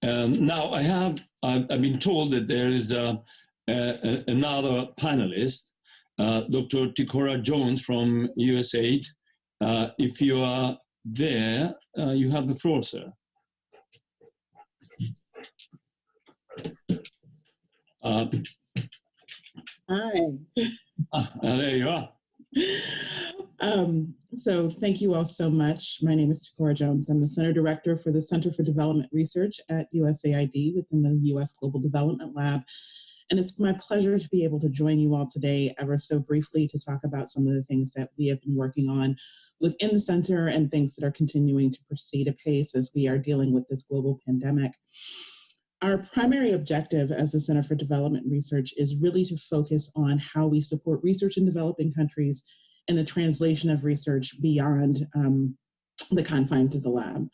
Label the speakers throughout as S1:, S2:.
S1: Now, I've been told that there is another panelist, Dr. Ticora Jones from USAID. If you are there, you have the floor, sir.
S2: Hi.
S1: There you are.
S2: So thank you all so much. My name is Ticora Jones. I'm the Center Director for the Center for Development Research at USAID within the U.S. Global Development Lab. And it's my pleasure to be able to join you all today ever so briefly to talk about some of the things that we have been working on within the center and things that are continuing to proceed apace as we are dealing with this global pandemic. Our primary objective as the Center for Development Research is really to focus on how we support research in developing countries and the translation of research beyond the confines of the lab.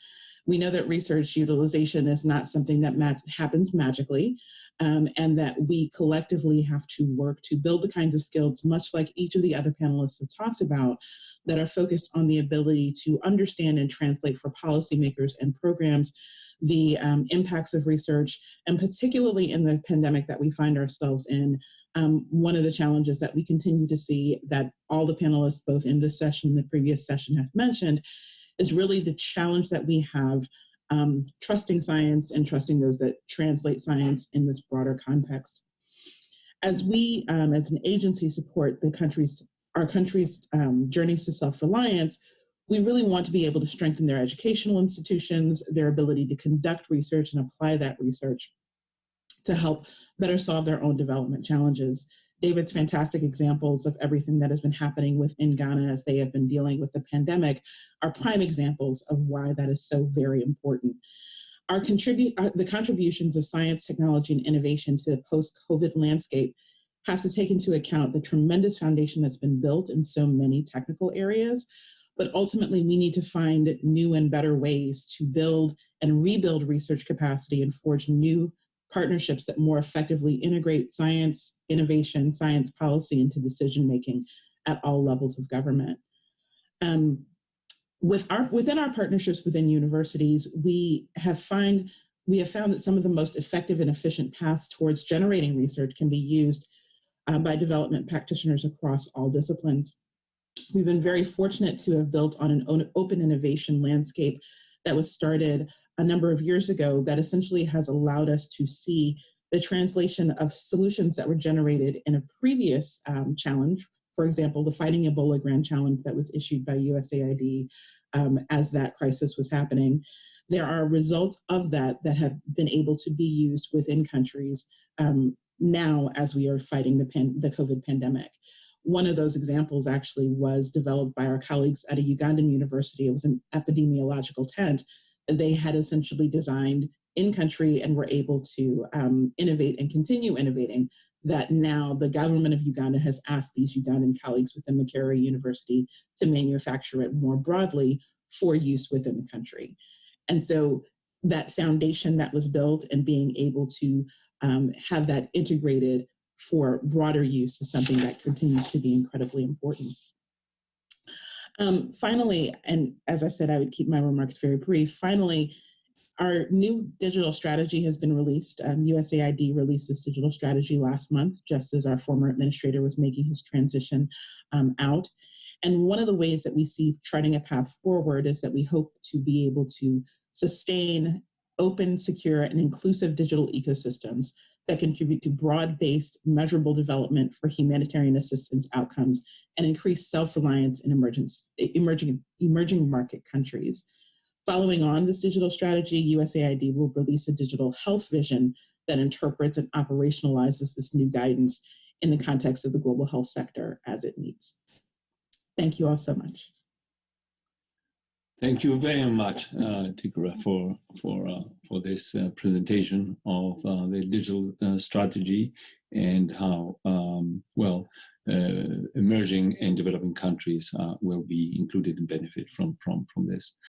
S2: We know that research utilization is not something that happens magically, and that we collectively have to work to build the kinds of skills, much like each of the other panelists have talked about, that are focused on the ability to understand and translate for policymakers and programs the impacts of research, and particularly in the pandemic that we find ourselves in. One of the challenges that we continue to see that all the panelists, both in this session and the previous session, have mentioned is really the challenge that we have trusting science and trusting those that translate science in this broader context. As we, as an agency, support our country's journeys to self-reliance, we really want to be able to strengthen their educational institutions, their ability to conduct research and apply that research to help better solve their own development challenges. David's fantastic examples of everything that has been happening within Ghana as they have been dealing with the pandemic are prime examples of why that is so very important. The contributions of science, technology, and innovation to the post-COVID landscape have to take into account the tremendous foundation that's been built in so many technical areas, but ultimately we need to find new and better ways to build and rebuild research capacity and forge new partnerships that more effectively integrate science, innovation, science policy into decision-making at all levels of government. Within our partnerships within universities, we have found that some of the most effective and efficient paths towards generating research can be used by development practitioners across all disciplines. We've been very fortunate to have built on an open innovation landscape that was started a number of years ago that essentially has allowed us to see the translation of solutions that were generated in a previous challenge. For example, the Fighting Ebola Grand Challenge that was issued by USAID as that crisis was happening. There are results of that have been able to be used within countries now as we are fighting the COVID pandemic. One of those examples actually was developed by our colleagues at a Ugandan university. It was an epidemiological tent. They had essentially designed in country and were able to innovate and continue innovating, that now the government of Uganda has asked these Ugandan colleagues within Makerere University to manufacture it more broadly for use within the country. And so that foundation that was built and being able to have that integrated for broader use is something that continues to be incredibly important. Finally, and as I said, I would keep my remarks very brief. Finally, our new digital strategy has been released. USAID released this digital strategy last month, just as our former administrator was making his transition out. And one of the ways that we see charting a path forward is that we hope to be able to sustain open, secure, and inclusive digital ecosystems that contribute to broad-based, measurable development for humanitarian assistance outcomes and increase self-reliance in emerging market countries. Following on this digital strategy, USAID will release a digital health vision that interprets and operationalizes this new guidance in the context of the global health sector as it needs. Thank you all so much.
S1: Thank you very much, Ticora, for this presentation of the digital strategy and how emerging and developing countries will be included and benefit from this.